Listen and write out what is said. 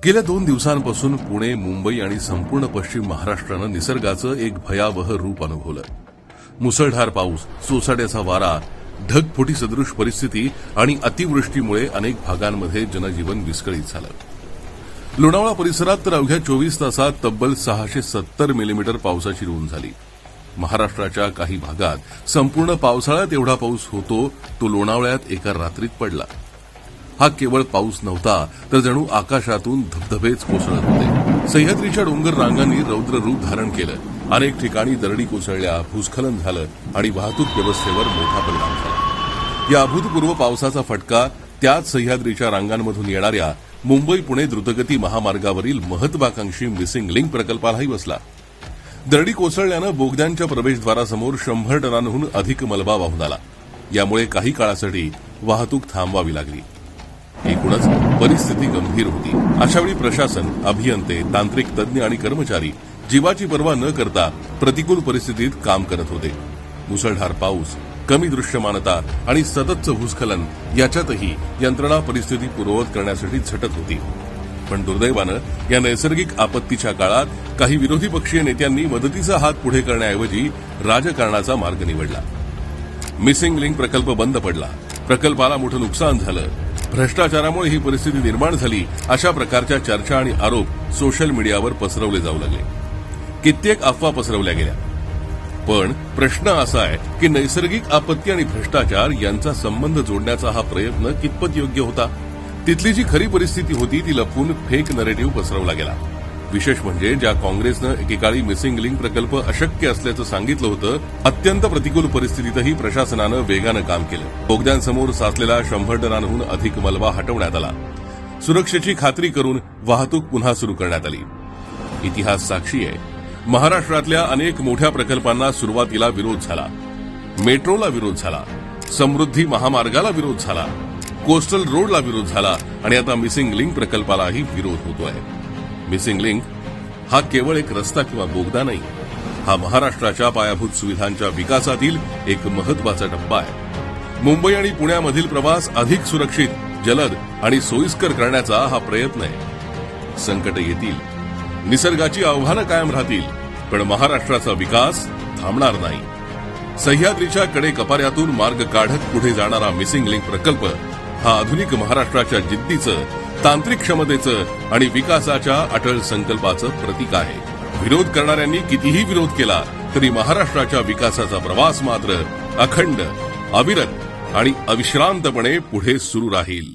गेल्या 2 दिवसांपासून पुणे, मुंबई आणि संपूर्ण पश्चिम महाराष्ट्रानं निसर्गाचं एक भयावह रूप अनुभवलं. मुसळधार पाऊस, सोसाट्याचा वारा, ढगफुटी सदृश परिस्थिती आणि अतिवृष्टीमुळे अनेक भागांमध्ये जनजीवन विस्कळीत झालं. लोणावळा परिसरात तर अवघ्या 24 तासात तब्बल 670 मिलीमीटर पावसाची नोंद झाली. महाराष्ट्राच्या काही भागात संपूर्ण पावसाळ्यात एवढा पाऊस होतो तो लोणावळ्यात एका रात्रीत पडला. हा केवळ पाऊस नव्हता तर जणू आकाशातून धबधबेच कोसळत होते. सह्याद्रीच्या डोंगर रांगांनी रौद्र रूप धारण केलं. अनेक ठिकाणी दरडी कोसळल्या, भूस्खलन झालं आणि वाहतूक व्यवस्थेवर मोठा परिणाम झाला. या अभूतपूर्व पावसाचा फटका त्याच सह्याद्रीच्या रांगांमधून येणाऱ्या मुंबई पुणे द्रुतगती महामार्गावरील महत्वाकांक्षी मिसिंग लिंक प्रकल्पालाही बसला. दरडी कोसळल्यानं बोगद्यांच्या प्रवेशद्वारासमोर 100 टनांहून अधिक मलबा वाहून आला. यामुळे काही काळासाठी वाहतूक थांबवावी लागली. एकूणच परिस्थिती गंभीर होती. अशावेळी प्रशासन, अभियंते, तांत्रिक तज्ज्ञ आणि कर्मचारी जीवाची पर्वा न करता प्रतिकूल परिस्थितीत काम करत होते. मुसळधार पाऊस, कमी दृश्यमानता आणि सततचं भूस्खलन याच्यातही यंत्रणा परिस्थिती पूर्ववत करण्यासाठी झटत होती. पण दुर्दैवानं या नैसर्गिक आपत्तीच्या काळात काही विरोधी पक्षीय नेत्यांनी मदतीचा हात पुढे करण्याऐवजी राजकारणाचा मार्ग निवडला. मिसिंग लिंक प्रकल्प बंद पडला, प्रकल्पाला मोठं नुकसान झालं, भ्रष्टाचारामुळे ही परिस्थिती निर्माण झाली, अशा प्रकारच्या चर्चा आणि आरोप सोशल मीडियावर पसरवले जाऊ लागले. कित्येक अफवा पसरवल्या गेल्या. पण प्रश्न असा आहे की नैसर्गिक आपत्ती आणि भ्रष्टाचार यांचा संबंध जोडण्याचा हा प्रयत्न कितपत योग्य होता? तिथली जी खरी परिस्थिती होती ती लपवून फेक नरेटिव्ह पसरवला गेला. विशेष म्हणजे ज्या काँग्रेसनं एकेकाळी मिसिंग लिंक प्रकल्प अशक्य असल्याचं सांगितलं होतं, अत्यंत प्रतिकूल परिस्थितीतही प्रशासनानं वेगानं काम केलं. बोगद्यांसमोर साचलेला 100 टनांहून अधिक मलबा हटवण्यात आला. सुरक्षेची खात्री करून वाहतूक पुन्हा सुरू करण्यात आली. इतिहास साक्षी आहे. महाराष्ट्रातल्या अनेक मोठ्या प्रकल्पांना सुरुवातीला विरोध झाला. मेट्रोला विरोध झाला, समृद्धी महामार्गाला विरोध झाला, कोस्टल रोडला विरोध झाला आणि आता मिसिंग लिंक प्रकल्पालाही विरोध होतोय. मिसिंग लिंक हा केवळ एक रस्ता किंवा बोगदा नाही. हा महाराष्ट्राच्या पायाभूत सुविधांच्या विकासातील एक महत्वाचा टप्पा आहे. मुंबई आणि पुण्यामधील प्रवास अधिक सुरक्षित, जलद आणि सोयीस्कर करण्याचा हा प्रयत्न आहे. संकट येतील, निसर्गाची आव्हानं कायम राहतील, पण महाराष्ट्राचा विकास थांबणार नाही. सह्याद्रीच्या कडेकपाऱ्यातून मार्ग काढत पुढे जाणारा मिसिंग लिंक प्रकल्प हा आधुनिक महाराष्ट्राच्या जिद्दीचं, तांत्रिक क्षमतेचं आणि विकासाच्या अटळ संकल्पाचं प्रतीक आहे. विरोध करणाऱ्यांनी कितीही विरोध केला तरी महाराष्ट्राच्या विकासाचा प्रवास मात्र अखंड, अविरत आणि अविश्रांतपणे पुढे सुरू राहील.